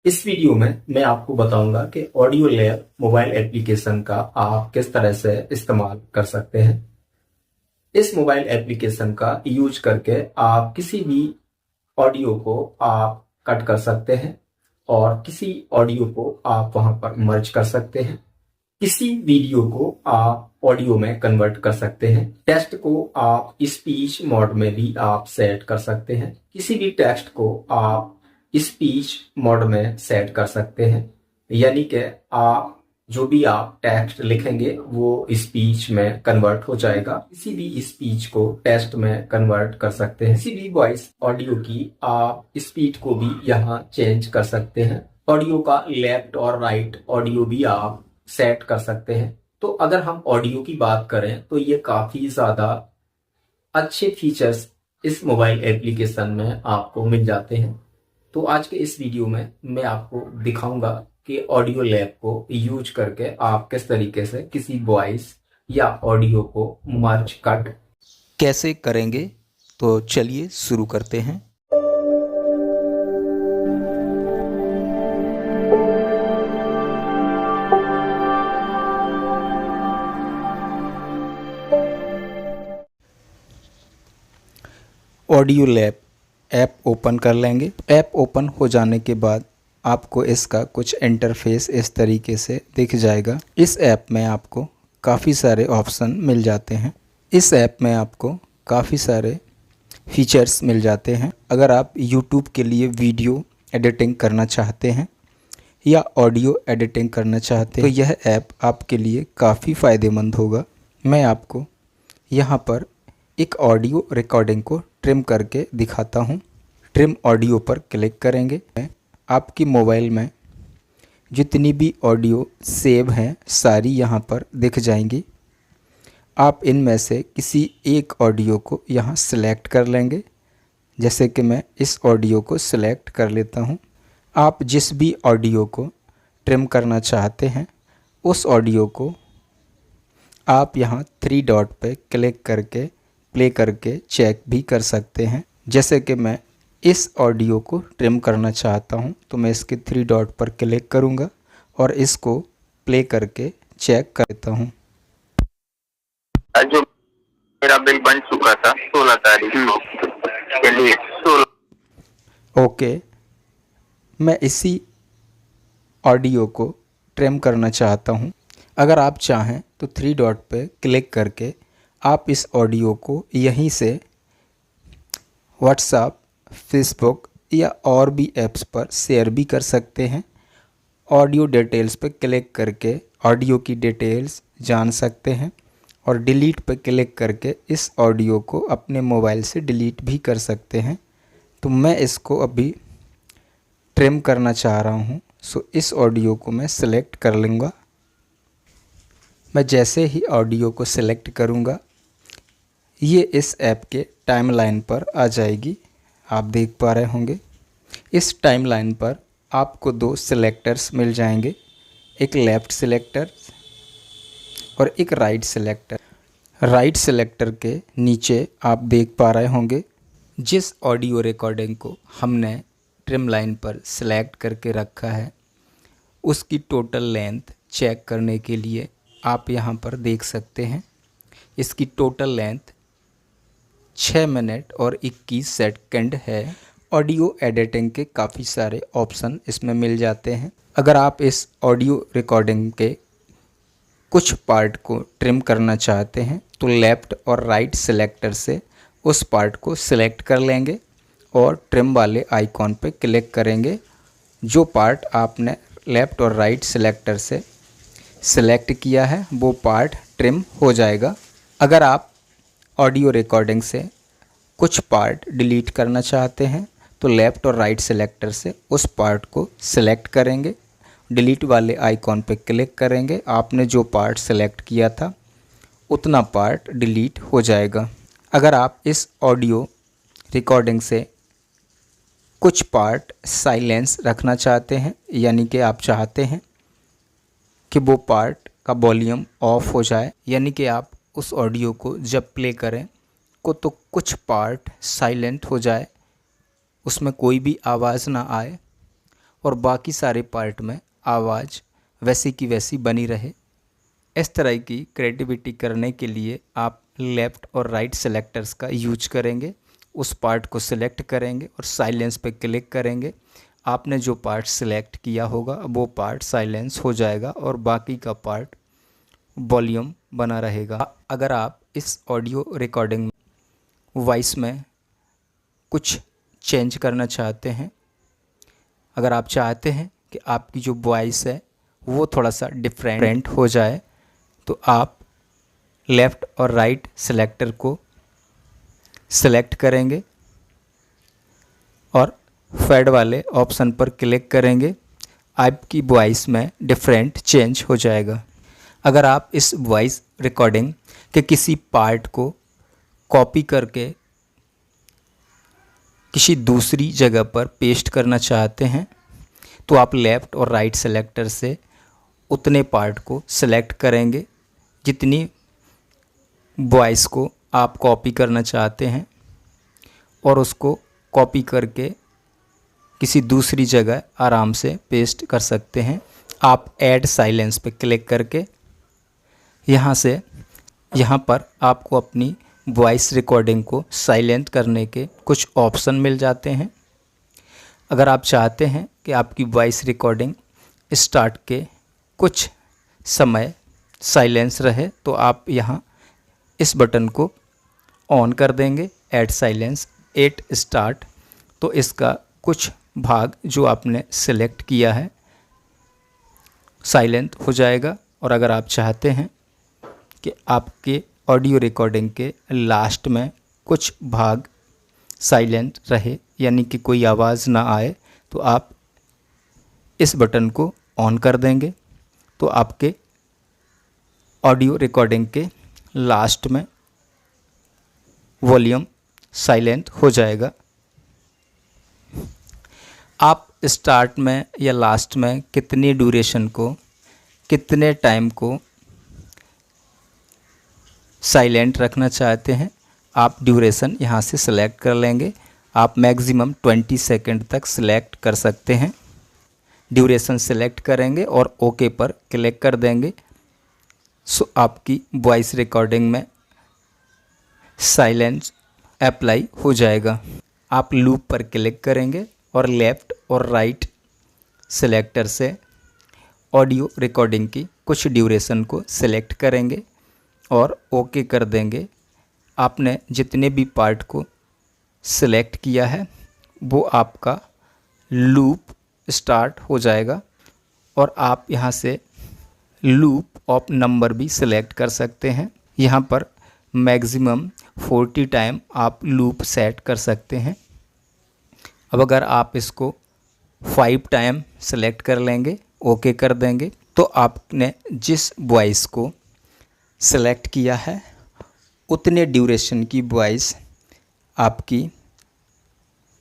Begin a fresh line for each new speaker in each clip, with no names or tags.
इस वीडियो में मैं आपको बताऊंगा कि ऑडियो लैब मोबाइल एप्लीकेशन का आप किस तरह से इस्तेमाल कर सकते हैं। इस मोबाइल एप्लीकेशन का यूज करके आप किसी भी ऑडियो को आप कट कर सकते हैं और किसी ऑडियो को आप वहां पर मर्ज कर सकते हैं। किसी वीडियो को आप ऑडियो में कन्वर्ट कर सकते हैं। टेक्स्ट को आप स्पीच मोड में भी आप सेट कर सकते हैं। किसी भी टेक्स्ट को आप स्पीच मोड में सेट कर सकते हैं, यानी कि आप जो भी आप टेक्स्ट लिखेंगे वो स्पीच में कन्वर्ट हो जाएगा। किसी भी स्पीच को टेक्स्ट में कन्वर्ट कर सकते हैं। किसी भी वॉइस ऑडियो की आप स्पीड को भी यहाँ चेंज कर सकते हैं। ऑडियो का लेफ्ट और राइट ऑडियो भी आप सेट कर सकते हैं। तो अगर हम ऑडियो की बात करें तो ये काफी ज्यादा अच्छे फीचर्स इस मोबाइल एप्लीकेशन में आपको मिल जाते हैं। तो आज के इस वीडियो में मैं आपको दिखाऊंगा कि ऑडियो लैब को यूज करके आप किस तरीके से किसी वॉइस या ऑडियो को मर्ज कट
कैसे करेंगे। तो चलिए शुरू करते हैं। ऑडियो लैब ऐप ओपन कर लेंगे। ऐप ओपन हो जाने के बाद आपको इसका कुछ इंटरफेस इस तरीके से दिख जाएगा। इस ऐप में आपको काफ़ी सारे ऑप्शन मिल जाते हैं। इस ऐप में आपको काफ़ी सारे फीचर्स मिल जाते हैं। अगर आप YouTube के लिए वीडियो एडिटिंग करना चाहते हैं या ऑडियो एडिटिंग करना चाहते हैं तो यह ऐप आपके लिए काफ़ी फ़ायदेमंद होगा। मैं आपको यहाँ पर एक ऑडियो रिकॉर्डिंग को ट्रिम करके दिखाता हूँ। ट्रिम ऑडियो पर क्लिक करेंगे। आपकी मोबाइल में जितनी भी ऑडियो सेव हैं सारी यहाँ पर दिख जाएंगी। आप इनमें से किसी एक ऑडियो को यहाँ सेलेक्ट कर लेंगे। जैसे कि मैं इस ऑडियो को सेलेक्ट कर लेता हूँ। आप जिस भी ऑडियो को ट्रिम करना चाहते हैं उस ऑडियो को आप यहाँ 3 डॉट पे क्लिक करके प्ले करके चेक भी कर सकते हैं। जैसे कि मैं इस ऑडियो को ट्रिम करना चाहता हूँ तो मैं इसके 3 डॉट पर क्लिक करूँगा और इसको प्ले करके चेक करता हूँ।
जो मेरा बिल बन चुका था 16 तारीख को के लिए 16।
ओके, मैं इसी ऑडियो को ट्रिम करना चाहता हूँ। अगर आप चाहें तो 3 डॉट पे क्लिक करके आप इस ऑडियो को यहीं से व्हाट्सएप, फेसबुक या और भी ऐप्स पर शेयर भी कर सकते हैं। ऑडियो डिटेल्स पे क्लिक करके ऑडियो की डिटेल्स जान सकते हैं और डिलीट पे क्लिक करके इस ऑडियो को अपने मोबाइल से डिलीट भी कर सकते हैं। तो मैं इसको अभी ट्रिम करना चाह रहा हूँ, सो इस ऑडियो को मैं सेलेक्ट कर लूँगा। मैं जैसे ही ऑडियो को सेलेक्ट करूँगा ये इस ऐप के टाइमलाइन पर आ जाएगी। आप देख पा रहे होंगे इस टाइमलाइन पर आपको 2 सिलेक्टर्स मिल जाएंगे, एक लेफ़्ट सिलेक्टर और एक राइट सिलेक्टर। राइट सिलेक्टर के नीचे आप देख पा रहे होंगे जिस ऑडियो रिकॉर्डिंग को हमने ट्रिम लाइन पर सिलेक्ट करके रखा है उसकी टोटल लेंथ चेक करने के लिए आप यहाँ पर देख सकते हैं। इसकी टोटल लेंथ 6 मिनट और 21 सेकंड है। ऑडियो एडिटिंग के काफ़ी सारे ऑप्शन इसमें मिल जाते हैं। अगर आप इस ऑडियो रिकॉर्डिंग के कुछ पार्ट को ट्रिम करना चाहते हैं तो लेफ़्ट और राइट सिलेक्टर से उस पार्ट को सिलेक्ट कर लेंगे और ट्रिम वाले आइकॉन पे क्लिक करेंगे। जो पार्ट आपने लेफ़्ट और राइट सिलेक्टर से सिलेक्ट किया है वो पार्ट ट्रिम हो जाएगा। अगर आप ऑडियो रिकॉर्डिंग से कुछ पार्ट डिलीट करना चाहते हैं तो लेफ़्ट और राइट सिलेक्टर से उस पार्ट को सिलेक्ट करेंगे, डिलीट वाले आइकॉन पे क्लिक करेंगे। आपने जो पार्ट सिलेक्ट किया था उतना पार्ट डिलीट हो जाएगा। अगर आप इस ऑडियो रिकॉर्डिंग से कुछ पार्ट साइलेंस रखना चाहते हैं, यानी कि आप चाहते हैं कि वो पार्ट का वॉल्यूम ऑफ हो जाए, यानी कि आप उस ऑडियो को जब प्ले करें तो कुछ पार्ट साइलेंट हो जाए, उसमें कोई भी आवाज़ ना आए, और बाकी सारे पार्ट में आवाज़ वैसी की वैसी बनी रहे। इस तरह की क्रिएटिविटी करने के लिए आप लेफ़्ट और राइट सेलेक्टर्स का यूज करेंगे। उस पार्ट को सिलेक्ट करेंगे और साइलेंस पे क्लिक करेंगे। आपने जो पार्ट सिलेक्ट किया होगा वो पार्ट साइलेंस हो जाएगा और बाकी का पार्ट वॉल्यूम बना रहेगा। अगर आप इस ऑडियो रिकॉर्डिंग में वॉइस में कुछ चेंज करना चाहते हैं, अगर आप चाहते हैं कि आपकी जो वॉइस है वो थोड़ा सा डिफरेंट हो जाए, तो आप लेफ़्ट और राइट सेलेक्टर को सेलेक्ट करेंगे और फेड वाले ऑप्शन पर क्लिक करेंगे। आपकी वॉइस में डिफरेंट चेंज हो जाएगा। अगर आप इस वॉइस रिकॉर्डिंग के किसी पार्ट को कॉपी करके किसी दूसरी जगह पर पेस्ट करना चाहते हैं, तो आप लेफ़्ट और राइट सेलेक्टर से उतने पार्ट को सेलेक्ट करेंगे जितनी वॉइस को आप कॉपी करना चाहते हैं, और उसको कॉपी करके किसी दूसरी जगह आराम से पेस्ट कर सकते हैं। आप ऐड साइलेंस पे क्लिक करके यहाँ पर आपको अपनी वॉइस रिकॉर्डिंग को साइलेंट करने के कुछ ऑप्शन मिल जाते हैं। अगर आप चाहते हैं कि आपकी वॉइस रिकॉर्डिंग स्टार्ट के कुछ समय साइलेंस रहे, तो आप यहाँ इस बटन को ऑन कर देंगे, ऐड साइलेंस एट स्टार्ट। तो इसका कुछ भाग जो आपने सेलेक्ट किया है साइलेंट हो जाएगा। और अगर आप चाहते हैं कि आपके ऑडियो रिकॉर्डिंग के लास्ट में कुछ भाग साइलेंट रहे, यानी कि कोई आवाज़ ना आए, तो आप इस बटन को ऑन कर देंगे। तो आपके ऑडियो रिकॉर्डिंग के लास्ट में वॉल्यूम साइलेंट हो जाएगा। आप स्टार्ट में या लास्ट में कितनी ड्यूरेशन को, कितने टाइम को साइलेंट रखना चाहते हैं, आप ड्यूरेशन यहाँ से सिलेक्ट कर लेंगे। आप मैक्सिमम 20 सेकंड तक सिलेक्ट कर सकते हैं। ड्यूरेशन सिलेक्ट करेंगे और ओके पर क्लिक कर देंगे। सो आपकी वॉइस रिकॉर्डिंग में साइलेंस अप्लाई हो जाएगा। आप लूप पर क्लिक करेंगे और लेफ़्ट और राइट सेलेक्टर से ऑडियो रिकॉर्डिंग की कुछ ड्यूरेशन को सिलेक्ट करेंगे और ओके कर देंगे। आपने जितने भी पार्ट को सिलेक्ट किया है वो आपका लूप स्टार्ट हो जाएगा, और आप यहाँ से लूप ऑफ नंबर भी सिलेक्ट कर सकते हैं। यहाँ पर मैक्सिमम 40 टाइम आप लूप सेट कर सकते हैं। अब अगर आप इसको 5 टाइम सेलेक्ट कर लेंगे, ओके कर देंगे, तो आपने जिस वॉइस को सेलेक्ट किया है उतने ड्यूरेशन की वॉइस आपकी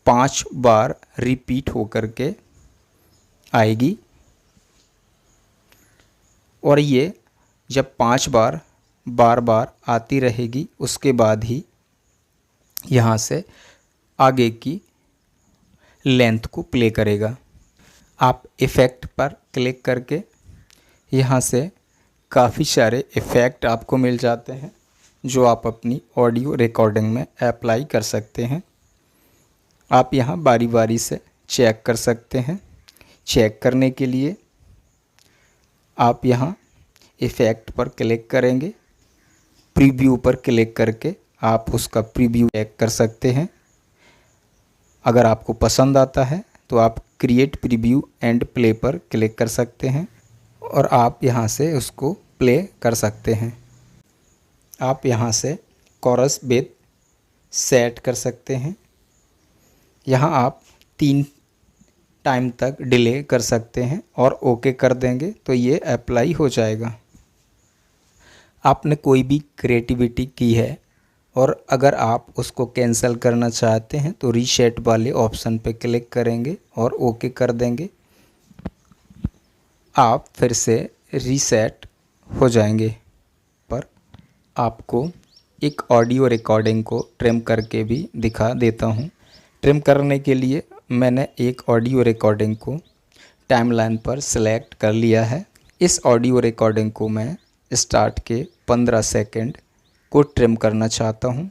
5 बार रिपीट होकर के आएगी। और ये जब 5 बार बार बार आती रहेगी, उसके बाद ही यहाँ से आगे की लेंथ को प्ले करेगा। आप इफ़ेक्ट पर क्लिक करके यहाँ से काफ़ी सारे इफ़ेक्ट आपको मिल जाते हैं जो आप अपनी ऑडियो रिकॉर्डिंग में अप्लाई कर सकते हैं। आप यहाँ बारी बारी से चेक कर सकते हैं। चेक करने के लिए आप यहाँ इफ़ेक्ट पर क्लिक करेंगे, प्रीव्यू पर क्लिक करके आप उसका प्रीव्यू चेक कर सकते हैं। अगर आपको पसंद आता है तो आप क्रिएट प्रीव्यू एंड प्ले पर क्लिक कर सकते हैं और आप यहाँ से उसको प्ले कर सकते हैं। आप यहाँ से कोरस विद सेट कर सकते हैं। यहाँ आप 3 टाइम तक डिले कर सकते हैं और ओके कर देंगे तो ये अप्लाई हो जाएगा। आपने कोई भी क्रिएटिविटी की है और अगर आप उसको कैंसिल करना चाहते हैं तो रीसेट वाले ऑप्शन पे क्लिक करेंगे और ओके कर देंगे। आप फिर से रीसेट हो जाएंगे। पर आपको एक ऑडियो रिकॉर्डिंग को ट्रिम करके भी दिखा देता हूँ। ट्रिम करने के लिए मैंने एक ऑडियो रिकॉर्डिंग को टाइमलाइन पर सिलेक्ट कर लिया है। इस ऑडियो रिकॉर्डिंग को मैं स्टार्ट के 15 सेकंड को ट्रिम करना चाहता हूं।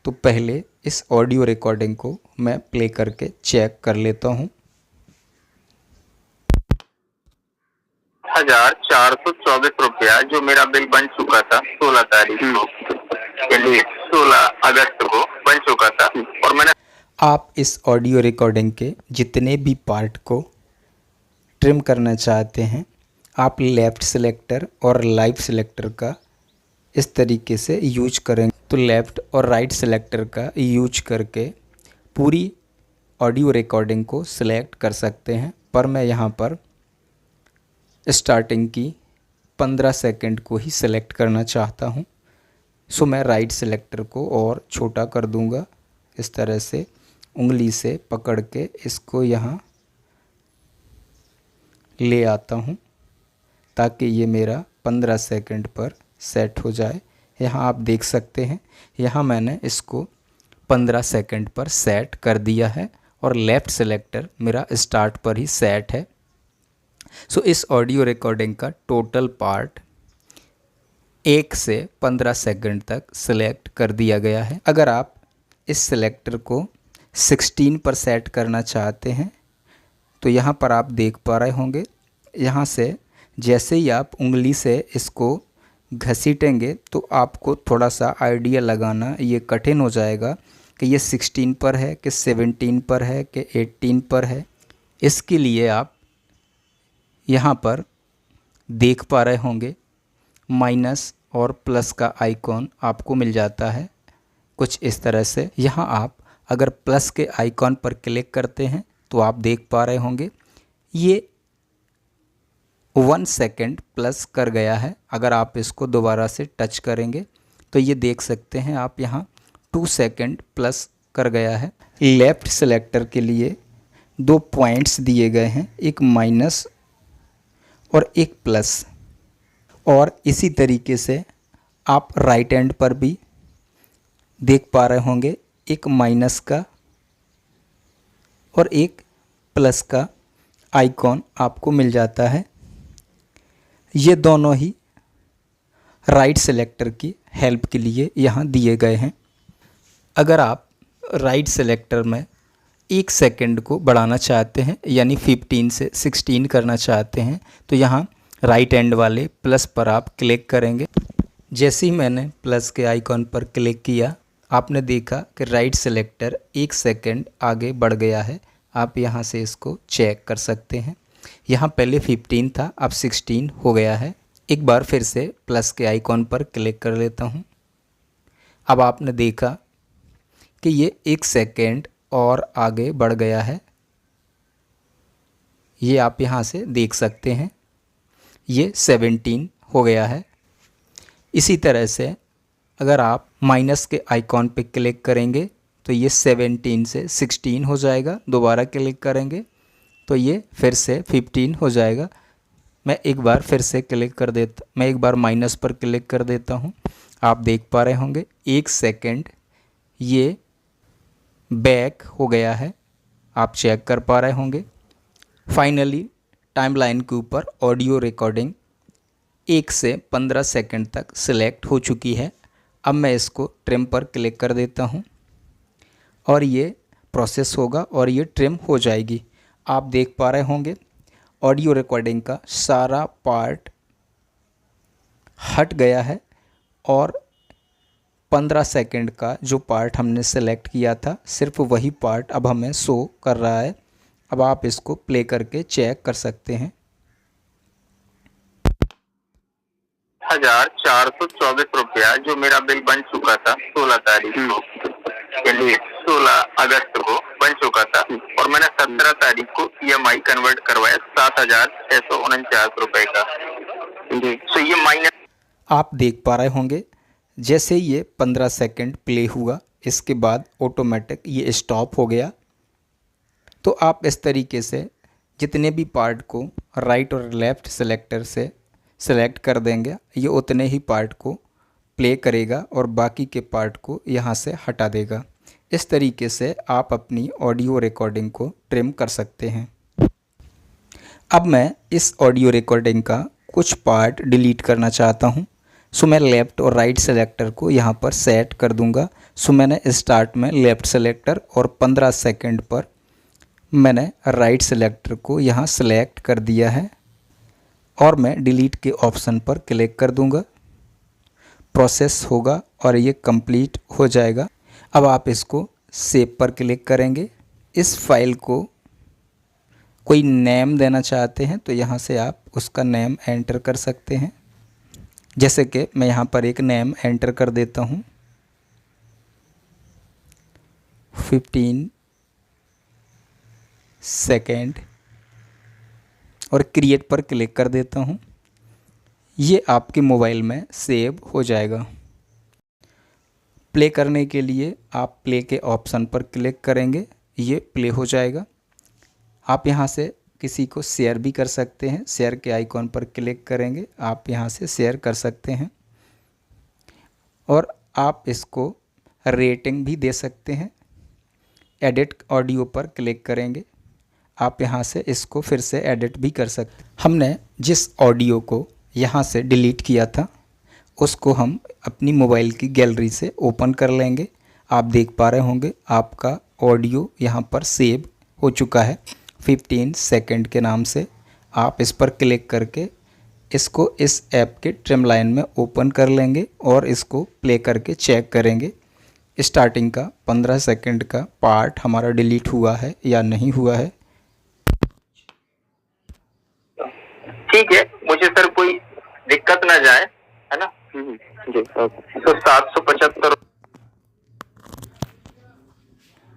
तो पहले इस ऑडियो रिकॉर्डिंग को मैं प्ले करके चेक कर लेता हूं।
1,424 रुपया जो मेरा बिल बन चुका था 16 तारीख को, चलिए 16 अगस्त को बन चुका था। और मैंने
आप इस ऑडियो रिकॉर्डिंग के जितने भी पार्ट को ट्रिम करना चाहते हैं, आप लेफ़्ट सेलेक्टर और राइट सेलेक्टर का इस तरीके से यूज करेंगे। तो लेफ़्ट और राइट सेलेक्टर का यूज करके पूरी ऑडियो रिकॉर्डिंग को सिलेक्ट कर सकते हैं। पर मैं यहाँ पर स्टार्टिंग की 15 सेकंड को ही सिलेक्ट करना चाहता हूँ। सो मैं राइट सेलेक्टर को और छोटा कर दूँगा। इस तरह से उंगली से पकड़ के इसको यहाँ ले आता हूँ ताकि ये मेरा 15 सेकंड पर सेट हो जाए। यहाँ आप देख सकते हैं, यहाँ मैंने इसको 15 सेकंड पर सेट कर दिया है और लेफ़्ट सेलेक्टर मेरा स्टार्ट पर ही सेट है। सो इस ऑडियो रिकॉर्डिंग का टोटल पार्ट 1 से 15 सेकंड तक सिलेक्ट कर दिया गया है। अगर आप इस सेलेक्टर को 16 पर सेट करना चाहते हैं तो यहाँ पर आप देख पा रहे होंगे, यहाँ से जैसे ही आप उंगली से इसको घसीटेंगे तो आपको थोड़ा सा आइडिया लगाना ये कठिन हो जाएगा कि ये 16 पर है कि 17 पर है कि 18 पर है। इसके लिए आप यहाँ पर देख पा रहे होंगे माइनस और प्लस का आइकॉन आपको मिल जाता है कुछ इस तरह से। यहाँ आप अगर प्लस के आइकॉन पर क्लिक करते हैं तो आप देख पा रहे होंगे ये 1 सेकंड प्लस कर गया है। अगर आप इसको दोबारा से टच करेंगे तो ये देख सकते हैं आप यहाँ 2 सेकंड प्लस कर गया है। लेफ़्ट सेलेक्टर के लिए 2 पॉइंट्स दिए गए हैं, एक माइनस और एक प्लस। और इसी तरीके से आप राइट हैंड पर भी देख पा रहे होंगे एक माइनस का और एक प्लस का आइकॉन आपको मिल जाता है। ये दोनों ही राइट सेलेक्टर की हेल्प के लिए यहाँ दिए गए हैं। अगर आप राइट सेलेक्टर में 1 सेकंड को बढ़ाना चाहते हैं यानी 15 से 16 करना चाहते हैं तो यहाँ राइट हैंड वाले प्लस पर आप क्लिक करेंगे। जैसे ही मैंने प्लस के आइकॉन पर क्लिक किया आपने देखा कि राइट सेलेक्टर 1 सेकंड आगे बढ़ गया है। आप यहाँ से इसको चेक कर सकते हैं। यहाँ पहले 15 था, अब 16 हो गया है। एक बार फिर से प्लस के आइकॉन पर क्लिक कर लेता हूँ। अब आपने देखा कि ये 1 सेकंड और आगे बढ़ गया है। ये आप यहाँ से देख सकते हैं, ये 17 हो गया है। इसी तरह से अगर आप माइनस के आइकॉन पे क्लिक करेंगे तो ये 17 से 16 हो जाएगा। दोबारा क्लिक करेंगे तो ये फिर से 15 हो जाएगा। मैं एक बार माइनस पर क्लिक कर देता हूँ। आप देख पा रहे होंगे 1 सेकंड ये बैक हो गया है, आप चेक कर पा रहे होंगे। फाइनली टाइमलाइन के ऊपर ऑडियो रिकॉर्डिंग 1 से 15 सेकंड तक सिलेक्ट हो चुकी है। अब मैं इसको ट्रिम पर क्लिक कर देता हूँ और ये प्रोसेस होगा और ये ट्रिम हो जाएगी। आप देख पा रहे होंगे ऑडियो रिकॉर्डिंग का सारा पार्ट हट गया है और 15 सेकंड का जो पार्ट हमने सेलेक्ट किया था सिर्फ वही पार्ट अब हमें शो कर रहा है। अब आप इसको प्ले करके चेक कर सकते हैं।
1,424 रुपया जो मेरा बिल बन चुका था 16 तारीख को, चलिए 16 अगस्त को बन चुका था। और मैंने 17 तारीख को EMI कन्वर्ट करवाया 7,649 रुपए का। तो ये माइनस
आप देख पा रहे होंगे जैसे ये 15 सेकंड प्ले हुआ इसके बाद ऑटोमेटिक ये स्टॉप हो गया। तो आप इस तरीके से जितने भी पार्ट को राइट और लेफ़्ट सेलेक्टर से सेलेक्ट कर देंगे ये उतने ही पार्ट को प्ले करेगा और बाकी के पार्ट को यहाँ से हटा देगा। इस तरीके से आप अपनी ऑडियो रिकॉर्डिंग को ट्रिम कर सकते हैं। अब मैं इस ऑडियो रिकॉर्डिंग का कुछ पार्ट डिलीट करना चाहता हूँ। सो मैं लेफ़्ट और राइट सेलेक्टर को यहाँ पर सेट कर दूँगा। सो मैंने स्टार्ट में लेफ़्ट सेलेक्टर और 15 सेकंड पर मैंने राइट सेलेक्टर को यहाँ सेलेक्ट कर दिया है और मैं डिलीट के ऑप्शन पर क्लिक कर दूँगा। प्रोसेस होगा और ये कंप्लीट हो जाएगा। अब आप इसको सेव पर क्लिक करेंगे। इस फाइल को कोई नेम देना चाहते हैं तो यहाँ से आप उसका नेम एंटर कर सकते हैं। जैसे कि मैं यहाँ पर एक नेम एंटर कर देता हूँ 15 सेकेंड और क्रिएट पर क्लिक कर देता हूँ। ये आपके मोबाइल में सेव हो जाएगा। प्ले करने के लिए आप प्ले के ऑप्शन पर क्लिक करेंगे, ये प्ले हो जाएगा। आप यहाँ से किसी को शेयर भी कर सकते हैं। शेयर के आइकॉन पर क्लिक करेंगे, आप यहाँ से शेयर कर सकते हैं और आप इसको रेटिंग भी दे सकते हैं। एडिट ऑडियो पर क्लिक करेंगे, आप यहाँ से इसको फिर से एडिट भी कर सकते हैं। हमने जिस ऑडियो को यहाँ से डिलीट किया था उसको हम अपनी मोबाइल की गैलरी से ओपन कर लेंगे। आप देख पा रहे होंगे आपका ऑडियो यहाँ पर सेव हो चुका है 15 सेकंड के नाम से। आप इस पर क्लिक करके इसको इस ऐप के ट्रिमलाइन में ओपन कर लेंगे और इसको प्ले करके चेक करेंगे स्टार्टिंग का 15 सेकंड का पार्ट हमारा डिलीट हुआ है या नहीं हुआ है।
ठीक है, मुझे सर कोई दिक्कत ना जाए, है ना। जी तो 775।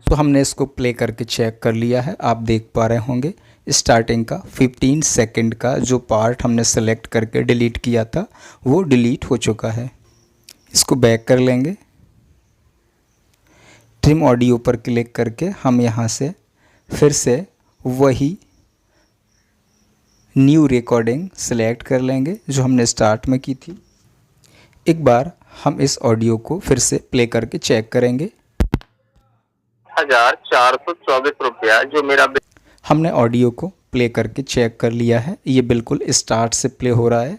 तो हमने इसको प्ले करके चेक कर लिया है। आप देख पा रहे होंगे स्टार्टिंग का 15 सेकंड का जो पार्ट हमने सेलेक्ट करके डिलीट किया था वो डिलीट हो चुका है। इसको बैक कर लेंगे। ट्रिम ऑडियो पर क्लिक करके हम यहाँ से फिर से वही न्यू रिकॉर्डिंग सेलेक्ट कर लेंगे जो हमने स्टार्ट में की थी। एक बार हम इस ऑडियो को फिर से प्ले करके चेक करेंगे।
1424 रुपया जो मेरा
हमने ऑडियो को प्ले करके चेक कर लिया है, ये बिल्कुल स्टार्ट से प्ले हो रहा है।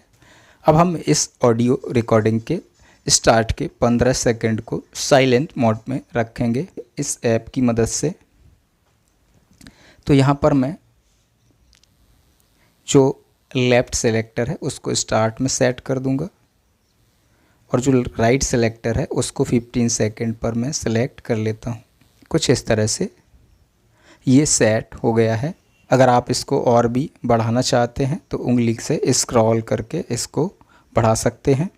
अब हम इस ऑडियो रिकॉर्डिंग के स्टार्ट के 15 सेकंड को साइलेंट मोड में रखेंगे इस ऐप की मदद से। तो यहाँ पर मैं जो लेफ़्ट सेलेक्टर है उसको स्टार्ट में सेट कर दूंगा और जो राइट सेलेक्टर है उसको 15 सेकंड पर मैं सेलेक्ट कर लेता हूँ। कुछ इस तरह से ये सेट हो गया है। अगर आप इसको और भी बढ़ाना चाहते हैं तो उंगली से स्क्रॉल करके इसको बढ़ा सकते हैं।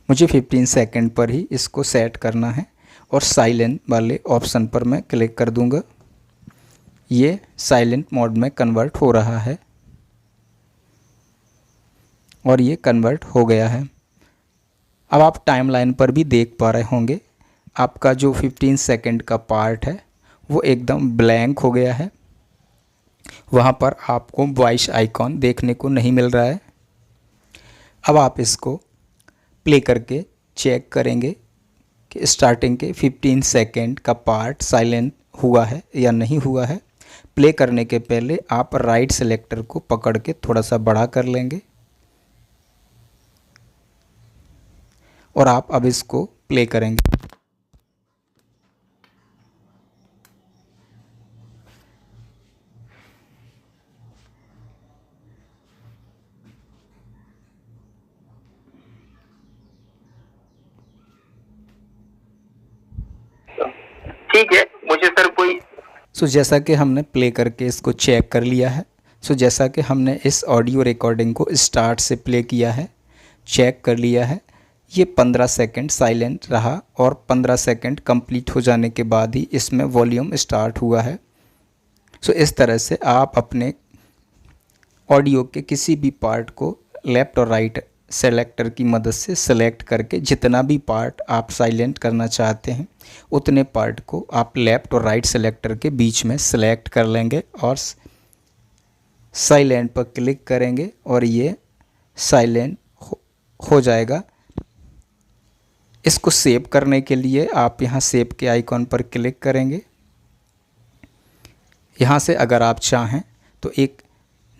मुझे 15 सेकंड पर ही इसको सेट करना है और साइलेंट वाले ऑप्शन पर मैं क्लिक कर दूंगा। ये साइलेंट मोड में कन्वर्ट हो रहा है और ये कन्वर्ट हो गया है। अब आप टाइमलाइन पर भी देख पा रहे होंगे आपका जो 15 सेकंड का पार्ट है वो एकदम ब्लैंक हो गया है। वहाँ पर आपको वॉइस आइकॉन देखने को नहीं मिल रहा है। अब आप इसको प्ले करके चेक करेंगे कि स्टार्टिंग के 15 सेकंड का पार्ट साइलेंट हुआ है या नहीं हुआ है। प्ले करने के पहले आप राइट सेलेक्टर को पकड़ के थोड़ा सा बड़ा कर लेंगे और आप अब इसको प्ले करेंगे।
ठीक है, मुझे सर कोई
सो जैसा कि हमने प्ले करके इसको चेक कर लिया है। सो जैसा कि हमने इस ऑडियो रिकॉर्डिंग को स्टार्ट से प्ले किया है, चेक कर लिया है, ये 15 सेकंड साइलेंट रहा और 15 सेकंड कंप्लीट हो जाने के बाद ही इसमें वॉल्यूम स्टार्ट हुआ है। सो इस तरह से आप अपने ऑडियो के किसी भी पार्ट को लेफ़्ट और राइट सेलेक्टर की मदद से सेलेक्ट करके जितना भी पार्ट आप साइलेंट करना चाहते हैं उतने पार्ट को आप लेफ़्ट और राइट सेलेक्टर के बीच में सेलेक्ट कर लेंगे और साइलेंट पर क्लिक करेंगे और ये साइलेंट हो जाएगा। इसको सेव करने के लिए आप यहाँ सेव के आइकॉन पर क्लिक करेंगे। यहाँ से अगर आप चाहें तो एक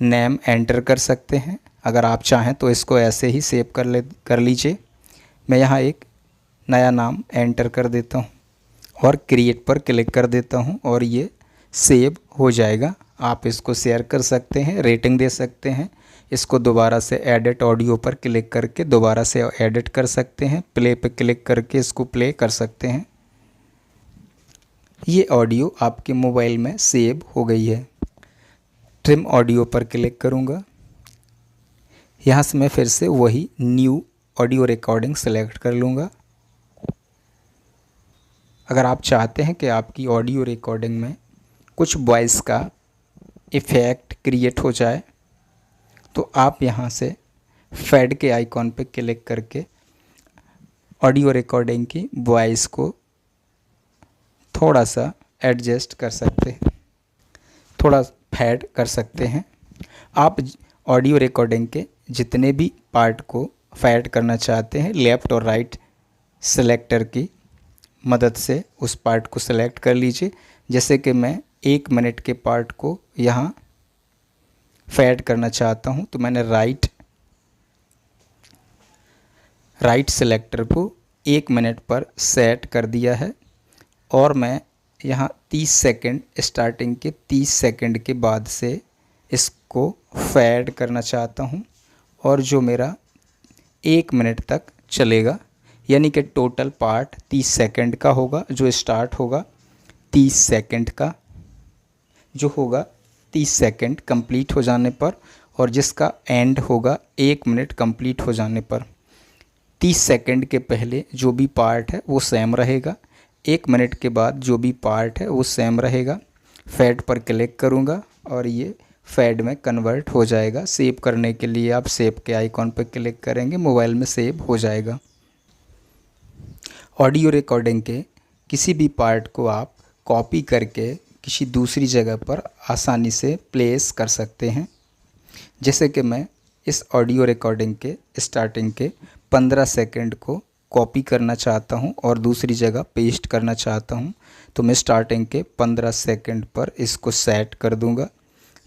नेम एंटर कर सकते हैं। अगर आप चाहें तो इसको ऐसे ही सेव कर लीजिए। मैं यहाँ एक नया नाम एंटर कर देता हूँ और क्रिएट पर क्लिक कर देता हूँ और ये सेव हो जाएगा। आप इसको शेयर कर सकते हैं, रेटिंग दे सकते हैं। इसको दोबारा से एडिट ऑडियो पर क्लिक करके दोबारा से एडिट कर सकते हैं। प्ले पे क्लिक करके इसको प्ले कर सकते हैं। ये ऑडियो आपके मोबाइल में सेव हो गई है। ट्रिम ऑडियो पर क्लिक करूँगा। यहाँ से मैं फिर से वही न्यू ऑडियो रिकॉर्डिंग सेलेक्ट कर लूँगा। अगर आप चाहते हैं कि आपकी ऑडियो रिकॉर्डिंग में कुछ वॉइस का इफ़ेक्ट क्रिएट हो जाए तो आप यहाँ से फेड के आइकॉन पर क्लिक करके ऑडियो रिकॉर्डिंग की वॉइस को थोड़ा सा एडजस्ट कर सकते हैं, थोड़ा फेड कर सकते हैं। आप ऑडियो रिकॉर्डिंग के जितने भी पार्ट को फेड करना चाहते हैं, लेफ़्ट और राइट सेलेक्टर की मदद से उस पार्ट को सेलेक्ट कर लीजिए। जैसे कि मैं 1 मिनट के पार्ट को यहाँ फेड करना चाहता हूँ तो मैंने राइट सेलेक्टर को 1 मिनट पर सेट कर दिया है और मैं यहाँ 30 सेकंड स्टार्टिंग के 30 सेकंड के बाद से इसको फेड करना चाहता हूँ और जो मेरा 1 मिनट तक चलेगा, यानी कि टोटल पार्ट 30 सेकंड का होगा। जो स्टार्ट होगा 30 सेकंड का, जो होगा 30 सेकंड कंप्लीट हो जाने पर, और जिसका एंड होगा 1 मिनट कंप्लीट हो जाने पर। 30 सेकंड के पहले जो भी पार्ट है वो सेम रहेगा, 1 मिनट के बाद जो भी पार्ट है वो सेम रहेगा। फेड पर क्लिक करूँगा और ये फेड में कन्वर्ट हो जाएगा। सेव करने के लिए आप सेव के आइकॉन पर क्लिक करेंगे, मोबाइल में सेव हो जाएगा। ऑडियो रिकॉर्डिंग के किसी भी पार्ट को आप कॉपी करके किसी दूसरी जगह पर आसानी से प्लेस कर सकते हैं। जैसे कि मैं इस ऑडियो रिकॉर्डिंग के स्टार्टिंग के 15 सेकंड को कॉपी करना चाहता हूं और दूसरी जगह पेस्ट करना चाहता हूं, तो मैं स्टार्टिंग के 15 सेकंड पर इसको सेट कर दूंगा।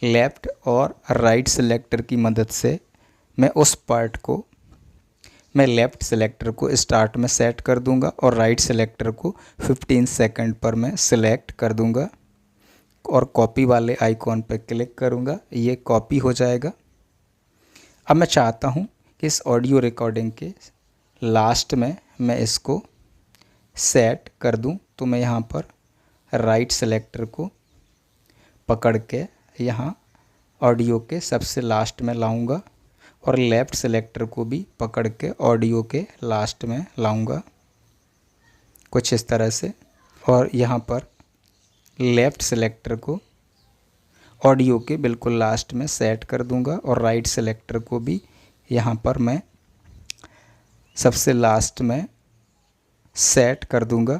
लेफ़्ट और राइट सेलेक्टर की मदद से मैं उस पार्ट को, मैं लेफ़्ट सेलेक्टर को स्टार्ट में सेट कर दूंगा और राइट सेलेक्टर को 15 सेकंड पर मैं सिलेक्ट कर दूंगा और कॉपी वाले आइकॉन पर क्लिक करूंगा। ये कॉपी हो जाएगा। अब मैं चाहता हूं कि इस ऑडियो रिकॉर्डिंग के लास्ट में मैं इसको सेट कर दूं, तो मैं यहाँ पर राइट सेलेक्टर को पकड़ के यहाँ ऑडियो के सबसे लास्ट में लाऊंगा और लेफ़्ट सेलेक्टर को भी पकड़ के ऑडियो के लास्ट में लाऊंगा, कुछ इस तरह से। और यहाँ पर लेफ़्ट सेलेक्टर को ऑडियो के बिल्कुल लास्ट में सेट कर दूंगा और राइट सेलेक्टर को भी यहाँ पर मैं सबसे लास्ट में सेट कर दूंगा।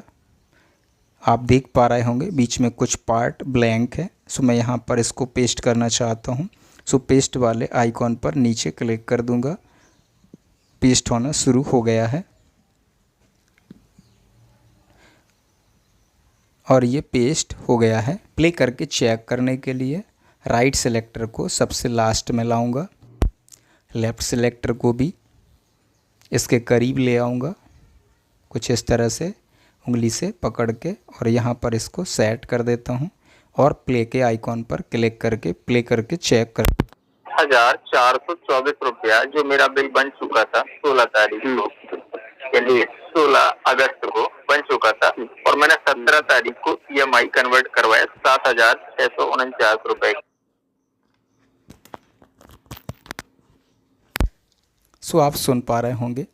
आप देख पा रहे होंगे बीच में कुछ पार्ट ब्लैंक है, सो मैं यहाँ पर इसको पेस्ट करना चाहता हूँ। सो पेस्ट वाले आइकॉन पर नीचे क्लिक कर दूंगा। पेस्ट होना शुरू हो गया है और ये पेस्ट हो गया है। प्ले करके चेक करने के लिए राइट सेलेक्टर को सबसे लास्ट में लाऊंगा, लेफ़्ट सेलेक्टर को भी इसके करीब ले आऊँगा, कुछ इस तरह से उंगली से पकड़ के, और यहाँ पर इसको सेट कर देता हूँ और प्ले के आइकॉन पर क्लिक करके प्ले करके चेक कर।
1424 रुपया जो मेरा बिल बन चुका था 16 तारीख को, यानी 16 अगस्त को बन चुका था और मैंने 17 तारीख को EMI कन्वर्ट करवाया 7,649 रुपए।
सो आप सुन पा रहे होंगे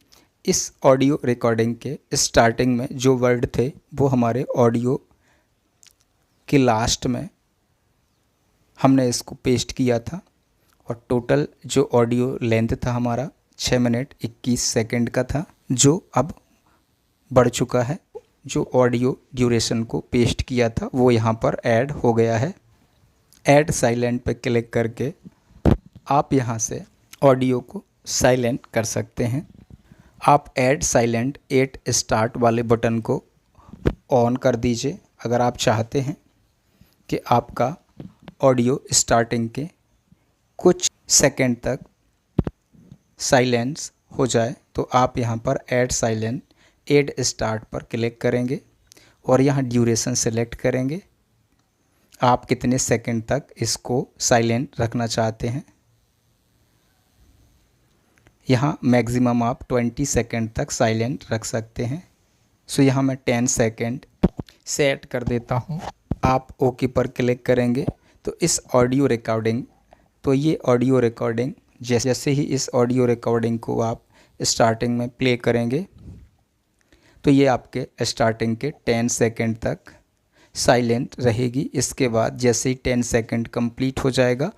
इस ऑडियो रिकॉर्डिंग के स्टार्टिंग में जो वर्ड थे वो हमारे ऑडियो के लास्ट में हमने इसको पेस्ट किया था और टोटल जो ऑडियो लेंथ था हमारा 6 मिनट 21 सेकंड का था, जो अब बढ़ चुका है। जो ऑडियो ड्यूरेशन को पेस्ट किया था वो यहाँ पर ऐड हो गया है। ऐड साइलेंट पे क्लिक करके आप यहाँ से ऑडियो को साइलेंट कर सकते हैं। आप ऐड साइलेंट 8 स्टार्ट वाले बटन को ऑन कर दीजिए अगर आप चाहते हैं कि आपका ऑडियो स्टार्टिंग के कुछ सेकंड तक साइलेंस हो जाए तो आप यहाँ पर ऐड साइलेंट ऐड स्टार्ट पर क्लिक करेंगे और यहाँ ड्यूरेशन सेलेक्ट करेंगे। आप कितने सेकंड तक इसको साइलेंट रखना चाहते हैं। यहाँ मैक्सिमम आप 20 सेकंड तक साइलेंट रख सकते हैं। सो यहाँ मैं 10 सेकंड सेट कर देता हूँ। आप ओके पर क्लिक करेंगे तो इस ऑडियो रिकॉर्डिंग ये ऑडियो रिकॉर्डिंग जैसे ही इस ऑडियो रिकॉर्डिंग को आप स्टार्टिंग में प्ले करेंगे तो ये आपके स्टार्टिंग के 10 सेकंड तक साइलेंट रहेगी। इसके बाद जैसे ही 10 सेकंड कंप्लीट हो जाएगा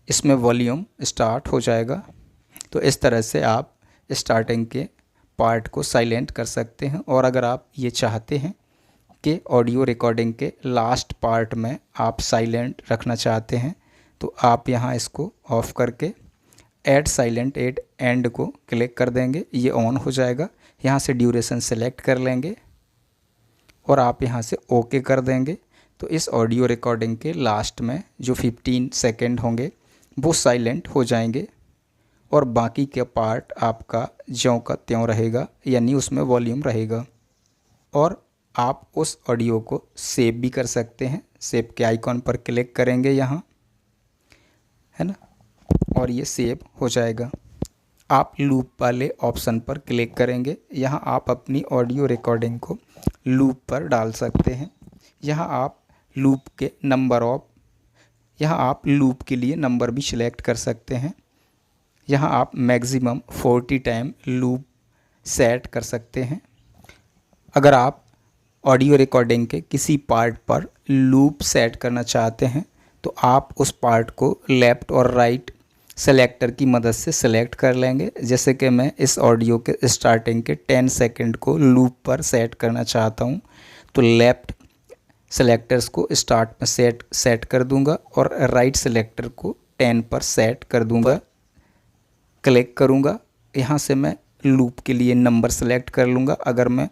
इसमें वॉल्यूम स्टार्ट हो जाएगा। तो इस तरह से आप स्टार्टिंग के पार्ट को साइलेंट कर सकते हैं। और अगर आप ये चाहते हैं कि ऑडियो रिकॉर्डिंग के लास्ट पार्ट में आप साइलेंट रखना चाहते हैं तो आप यहाँ इसको ऑफ़ करके ऐड साइलेंट ऐड एंड को क्लिक कर देंगे, ये ऑन हो जाएगा। यहाँ से ड्यूरेशन सेलेक्ट कर लेंगे और आप यहाँ से ओके कर देंगे तो इस ऑडियो रिकॉर्डिंग के लास्ट में जो 15 सेकंड होंगे वो साइलेंट हो जाएंगे और बाकी के पार्ट आपका ज्यों का त्यों रहेगा, यानी उसमें वॉल्यूम रहेगा। और आप उस ऑडियो को सेव भी कर सकते हैं। सेव के आइकॉन पर क्लिक करेंगे यहाँ, है ना, और ये सेव हो जाएगा। आप लूप वाले ऑप्शन पर क्लिक करेंगे। यहाँ आप अपनी ऑडियो रिकॉर्डिंग को लूप पर डाल सकते हैं। यहाँ आप लूप के यहाँ आप लूप के लिए नंबर भी सिलेक्ट कर सकते हैं। यहाँ आप मैक्सिमम 40 टाइम लूप सेट कर सकते हैं। अगर आप ऑडियो रिकॉर्डिंग के किसी पार्ट पर लूप सेट करना चाहते हैं तो आप उस पार्ट को लेफ़्ट और राइट सेलेक्टर की मदद से सेलेक्ट कर लेंगे। जैसे कि मैं इस ऑडियो के स्टार्टिंग के 10 सेकंड को लूप पर सेट करना चाहता हूं तो लेफ़्ट सेलेक्टर्स को स्टार्ट में सेट कर दूंगा और राइट सेलेक्टर को 10 पर सेट कर दूंगा। क्लिक करूंगा, यहाँ से मैं लूप के लिए नंबर सेलेक्ट कर लूँगा। अगर मैं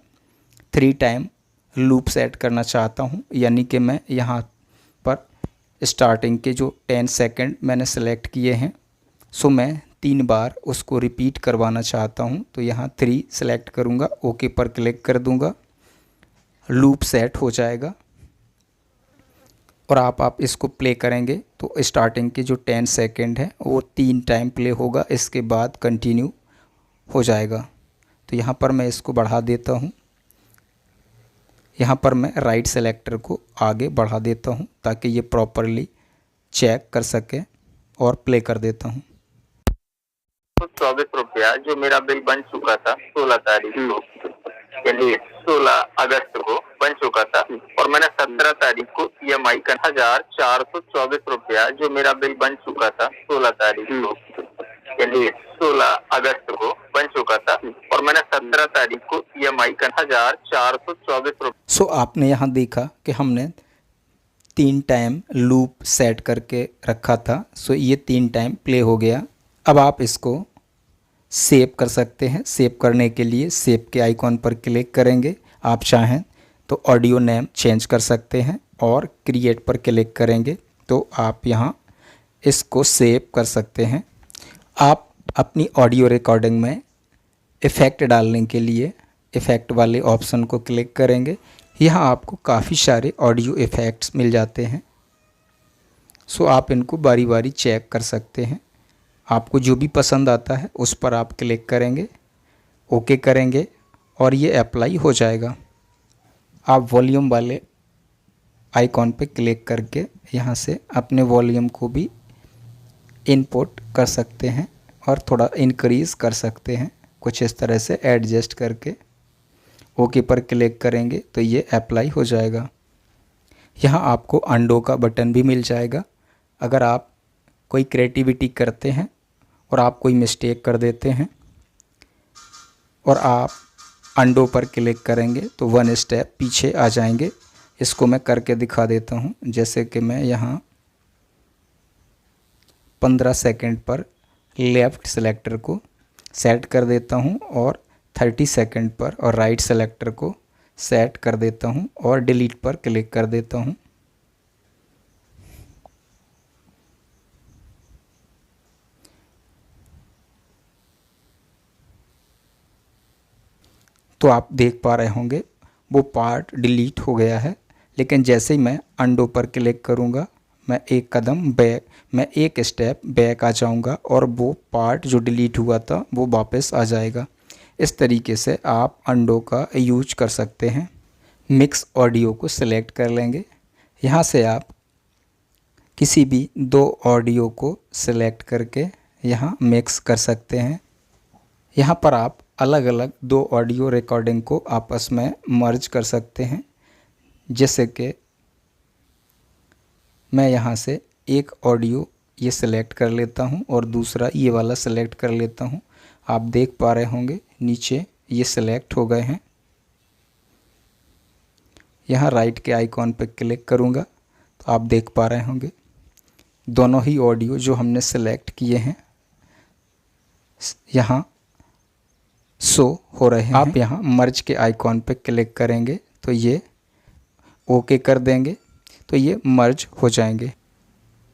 3 टाइम लूप सेट करना चाहता हूँ, यानी कि मैं यहाँ पर स्टार्टिंग के जो 10 सेकंड मैंने सेलेक्ट किए हैं सो मैं 3 बार उसको रिपीट करवाना चाहता हूँ तो यहाँ 3 सेलेक्ट करूँगा, ओके पर क्लिक कर दूँगा, लूप सेट हो जाएगा। और आप इसको प्ले करेंगे तो स्टार्टिंग के जो 10 सेकंड है वो 3 टाइम प्ले होगा, इसके बाद कंटिन्यू हो जाएगा। तो यहाँ पर मैं इसको बढ़ा देता हूँ। यहाँ पर मैं राइट सेलेक्टर को आगे बढ़ा देता हूँ ताकि ये प्रॉपरली चेक कर सके और प्ले कर देता हूँ।
तो 24 रुपया जो मेरा बिल बन चुका था 16 तारीख को, यानी 16 अगस्त को बन चुका था और मैंने 17 तारीख को EMI का 1424 रुपया जो मेरा बिल बन चुका था 16 तारीख को, यानी 16 अगस्त को बन चुका था और मैंने 17 तारीख को EMI का 1424 रुपया।
सो आपने यहाँ देखा कि हमने 3 टाइम लूप सेट करके रखा था। सो ये 3 टाइम प्ले हो गया। अब आप इसको सेव कर सकते हैं। सेव करने के लिए सेव के आइकॉन पर क्लिक करेंगे। आप चाहें तो ऑडियो नेम चेंज कर सकते हैं और क्रिएट पर क्लिक करेंगे तो आप यहाँ इसको सेव कर सकते हैं। आप अपनी ऑडियो रिकॉर्डिंग में इफ़ेक्ट डालने के लिए इफ़ेक्ट वाले ऑप्शन को क्लिक करेंगे। यहाँ आपको काफ़ी सारे ऑडियो इफ़ेक्ट्स मिल जाते हैं। सो आप इनको बारी बारी चेक कर सकते हैं। आपको जो भी पसंद आता है उस पर आप क्लिक करेंगे, ओके करेंगे और ये अप्लाई हो जाएगा। आप वॉल्यूम वाले आइकॉन पे क्लिक करके यहाँ से अपने वॉल्यूम को भी इनपुट कर सकते हैं और थोड़ा इंक्रीज़ कर सकते हैं, कुछ इस तरह से एडजस्ट करके ओके पर क्लिक करेंगे तो ये अप्लाई हो जाएगा। यहाँ आपको अंडो का बटन भी मिल जाएगा। अगर आप कोई क्रिएटिविटी करते हैं और आप कोई मिस्टेक कर देते हैं और आप अंडो पर क्लिक करेंगे तो 1 स्टेप पीछे आ जाएंगे। इसको मैं करके दिखा देता हूँ। जैसे कि मैं यहाँ 15 सेकंड पर लेफ़्ट सेलेक्टर को सेट कर देता हूँ और 30 सेकंड पर और राइट सेलेक्टर को सेट कर देता हूँ और डिलीट पर क्लिक कर देता हूँ। तो आप देख पा रहे होंगे वो पार्ट डिलीट हो गया है। लेकिन जैसे ही मैं अंडो पर क्लिक करूँगा, मैं एक स्टेप बैक आ जाऊँगा और वो पार्ट जो डिलीट हुआ था वो वापस आ जाएगा। इस तरीके से आप अंडो का यूज कर सकते हैं। मिक्स ऑडियो को सिलेक्ट कर लेंगे। यहाँ से आप किसी भी दो ऑडियो को सिलेक्ट करके यहाँ मिक्स कर सकते हैं। यहाँ पर आप अलग अलग दो ऑडियो रिकॉर्डिंग को आपस में मर्ज कर सकते हैं। जैसे कि मैं यहाँ से एक ऑडियो ये सिलेक्ट कर लेता हूँ और दूसरा ये वाला सिलेक्ट कर लेता हूँ। आप देख पा रहे होंगे नीचे ये सिलेक्ट हो गए हैं। यहाँ राइट के आइकॉन पर क्लिक करूँगा तो आप देख पा रहे होंगे दोनों ही ऑडियो जो हमने सेलेक्ट किए हैं यहाँ शो हो रहे हैं। आप यहाँ मर्ज के आइकॉन पर क्लिक करेंगे तो ये ओके कर देंगे तो ये मर्ज हो जाएंगे।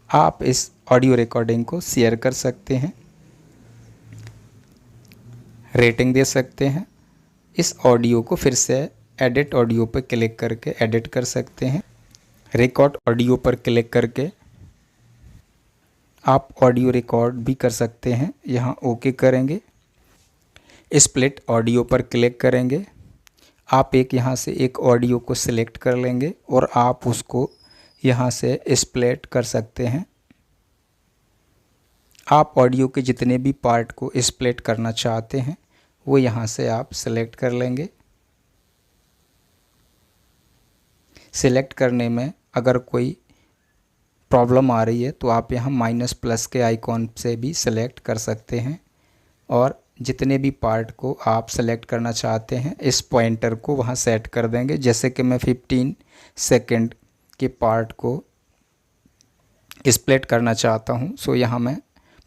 आप इस ऑडियो रिकॉर्डिंग को शेयर कर सकते हैं, रेटिंग दे सकते हैं। इस ऑडियो को फिर से एडिट ऑडियो पर क्लिक करके एडिट कर सकते हैं। रिकॉर्ड ऑडियो पर क्लिक करके आप ऑडियो रिकॉर्ड भी कर सकते हैं। यहाँ ओके करेंगे। स्प्लिट ऑडियो पर क्लिक करेंगे। आप यहाँ से एक ऑडियो को सिलेक्ट कर लेंगे और आप उसको यहाँ से स्प्लिट कर सकते हैं। आप ऑडियो के जितने भी पार्ट को स्प्लिट करना चाहते हैं वो यहाँ से आप सिलेक्ट कर लेंगे। सिलेक्ट करने में अगर कोई प्रॉब्लम आ रही है तो आप यहाँ माइनस प्लस के आइकॉन से भी सिलेक्ट कर सकते हैं और जितने भी पार्ट को आप सेलेक्ट करना चाहते हैं इस पॉइंटर को वहाँ सेट कर देंगे। जैसे कि मैं 15 सेकंड के पार्ट को स्प्लिट करना चाहता हूँ, सो यहाँ मैं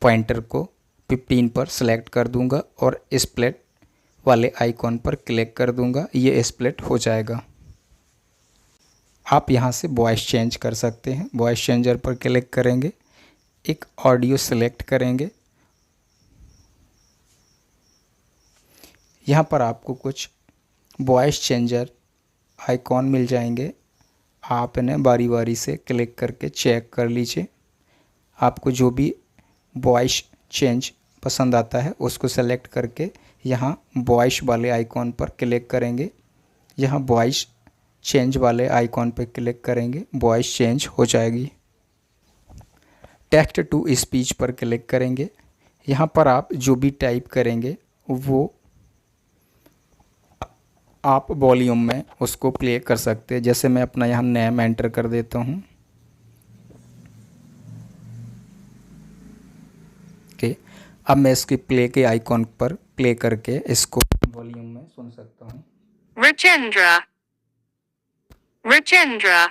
पॉइंटर को 15 पर सेलेक्ट कर दूँगा और स्प्लिट वाले आइकॉन पर क्लिक कर दूँगा, ये स्प्लिट हो जाएगा। आप यहाँ से वॉइस चेंज कर सकते हैं। वॉइस चेंजर पर क्लिक करेंगे, एक ऑडियो सेलेक्ट करेंगे। यहाँ पर आपको कुछ वॉइस चेंजर आइकॉन मिल जाएंगे। आप इन्हें बारी बारी से क्लिक करके चेक कर लीजिए। आपको जो भी वॉइस चेंज पसंद आता है उसको सेलेक्ट करके यहाँ वॉइस वाले आइकॉन पर क्लिक करेंगे। यहाँ वॉइस चेंज वाले आइकॉन पर क्लिक करेंगे, वॉइस चेंज हो जाएगी। टेक्स्ट टू स्पीच पर क्लिक करेंगे। यहाँ पर आप जो भी टाइप करेंगे वो आप वॉल्यूम में उसको प्ले कर सकते हैं। जैसे मैं अपना यहाँ नेम एंटर कर देता हूँ। ओके, अब मैं इसके प्ले के आइकॉन पर प्ले करके इसको वॉल्यूम में सुन सकता हूँ।
Rajendra. Rajendra.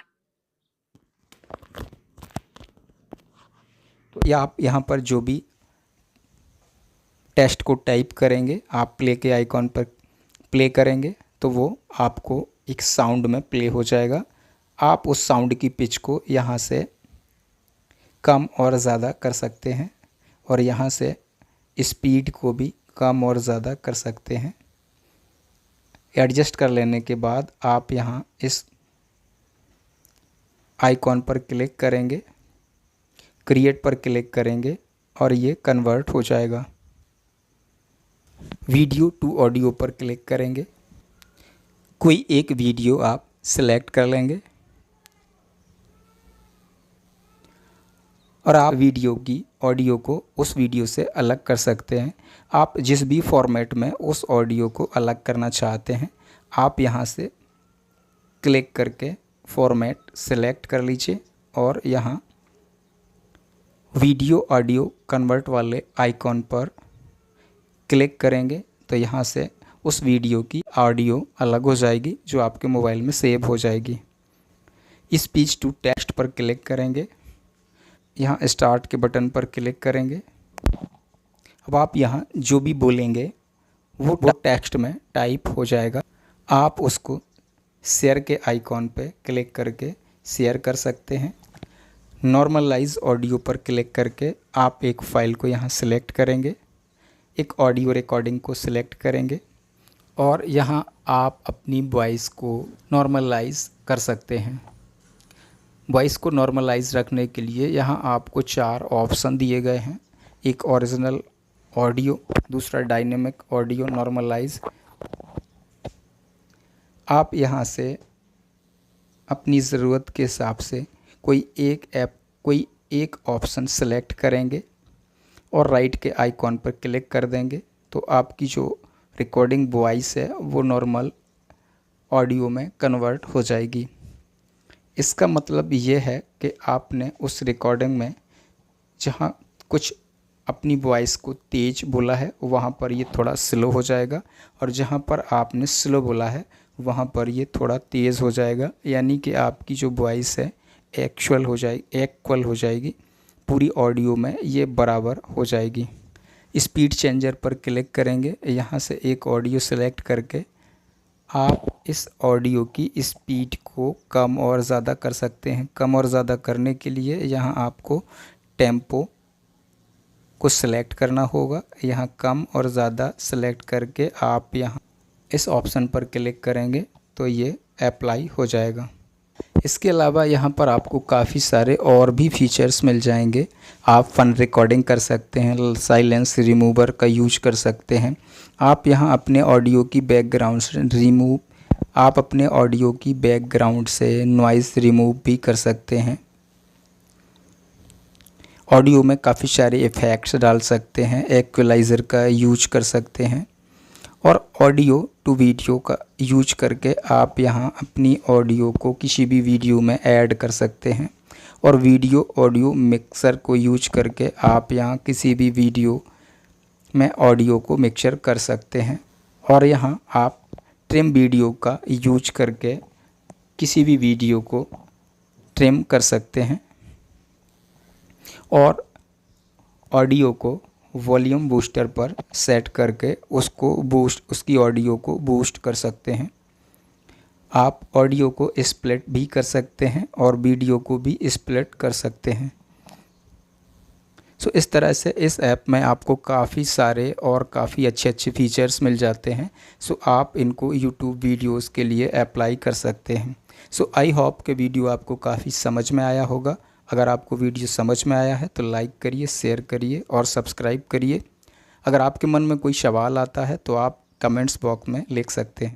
तो या आप यहाँ पर जो भी टेक्स्ट को टाइप करेंगे आप प्ले के आइकॉन पर प्ले करेंगे तो वो आपको एक साउंड में प्ले हो जाएगा। आप उस साउंड की पिच को यहाँ से कम और ज़्यादा कर सकते हैं और यहाँ से स्पीड को भी कम और ज़्यादा कर सकते हैं। एडजस्ट कर लेने के बाद आप यहाँ इस आइकॉन पर क्लिक करेंगे, क्रिएट पर क्लिक करेंगे और ये कन्वर्ट हो जाएगा। वीडियो टू ऑडियो पर क्लिक करेंगे। कोई एक वीडियो आप सेलेक्ट कर लेंगे और आप वीडियो की ऑडियो को उस वीडियो से अलग कर सकते हैं। आप जिस भी फॉर्मेट में उस ऑडियो को अलग करना चाहते हैं आप यहाँ से क्लिक करके फॉर्मेट सेलेक्ट कर लीजिए और यहाँ वीडियो ऑडियो कन्वर्ट वाले आइकॉन पर क्लिक करेंगे तो यहाँ से उस वीडियो की ऑडियो अलग हो जाएगी जो आपके मोबाइल में सेव हो जाएगी। स्पीच टू टेक्स्ट पर क्लिक करेंगे, यहाँ स्टार्ट के बटन पर क्लिक करेंगे। अब आप यहाँ जो भी बोलेंगे वो टेक्स्ट में टाइप हो जाएगा। आप उसको शेयर के आइकॉन पे क्लिक करके शेयर कर सकते हैं। नॉर्मलाइज ऑडियो पर क्लिक करके आप एक फ़ाइल को यहाँ सिलेक्ट करेंगे, एक ऑडियो रिकॉर्डिंग को सिलेक्ट करेंगे और यहाँ आप अपनी वॉइस को नॉर्मलाइज कर सकते हैं। वॉइस को नॉर्मलाइज रखने के लिए यहाँ आपको 4 ऑप्शन दिए गए हैं। एक ओरिजिनल ऑडियो, दूसरा डायनेमिक ऑडियो नॉर्मलाइज। आप यहाँ से अपनी ज़रूरत के हिसाब से कोई एक ऑप्शन सेलेक्ट करेंगे और राइट के आइकॉन पर क्लिक कर देंगे तो आपकी जो रिकॉर्डिंग वॉइस है वो नॉर्मल ऑडियो में कन्वर्ट हो जाएगी। इसका मतलब ये है कि आपने उस रिकॉर्डिंग में जहाँ कुछ अपनी वॉइस को तेज़ बोला है वहाँ पर ये थोड़ा स्लो हो जाएगा, और जहाँ पर आपने स्लो बोला है वहाँ पर ये थोड़ा तेज़ हो जाएगा। यानी कि आपकी जो वॉइस है इक्वल हो जाएगी, पूरी ऑडियो में ये बराबर हो जाएगी। स्पीड चेंजर पर क्लिक करेंगे। यहाँ से एक ऑडियो सेलेक्ट करके आप इस ऑडियो की स्पीड को कम और ज़्यादा कर सकते हैं। कम और ज़्यादा करने के लिए यहाँ आपको टेम्पो को सिलेक्ट करना होगा। यहाँ कम और ज़्यादा सेलेक्ट करके आप यहाँ इस ऑप्शन पर क्लिक करेंगे तो ये अप्लाई हो जाएगा। इसके अलावा यहाँ पर आपको काफ़ी सारे और भी फीचर्स मिल जाएंगे। आप फ़न रिकॉर्डिंग कर सकते हैं, साइलेंस रिमूवर का यूज कर सकते हैं। आप यहाँ अपने ऑडियो की बैकग्राउंड से आप अपने ऑडियो की बैकग्राउंड से नॉइज़ रिमूव भी कर सकते हैं। ऑडियो में काफ़ी सारे इफ़ेक्ट्स डाल सकते हैं, इक्वलाइज़र का यूज कर सकते हैं, और ऑडियो टू वीडियो का यूज करके आप यहाँ अपनी ऑडियो को किसी भी वीडियो में ऐड कर सकते हैं। और वीडियो ऑडियो मिक्सर को यूज करके आप यहाँ किसी भी वीडियो में ऑडियो को मिक्सर कर सकते हैं। और यहाँ आप ट्रिम वीडियो का यूज करके किसी भी वीडियो को ट्रिम कर सकते हैं, और ऑडियो को वॉल्यूम बूस्टर पर सेट करके उसकी ऑडियो को बूस्ट कर सकते हैं। आप ऑडियो को स्प्लिट भी कर सकते हैं और वीडियो को भी स्प्लिट कर सकते हैं। इस तरह से इस ऐप में आपको काफ़ी सारे और काफ़ी अच्छे फीचर्स मिल जाते हैं। आप इनको यूट्यूब वीडियोस के लिए अप्लाई कर सकते हैं। आई होप कि वीडियो आपको काफ़ी समझ में आया होगा। अगर आपको वीडियो समझ में आया है तो लाइक करिए, शेयर करिए और सब्सक्राइब करिए। अगर आपके मन में कोई सवाल आता है तो आप कमेंट्स बॉक्स में लिख सकते हैं।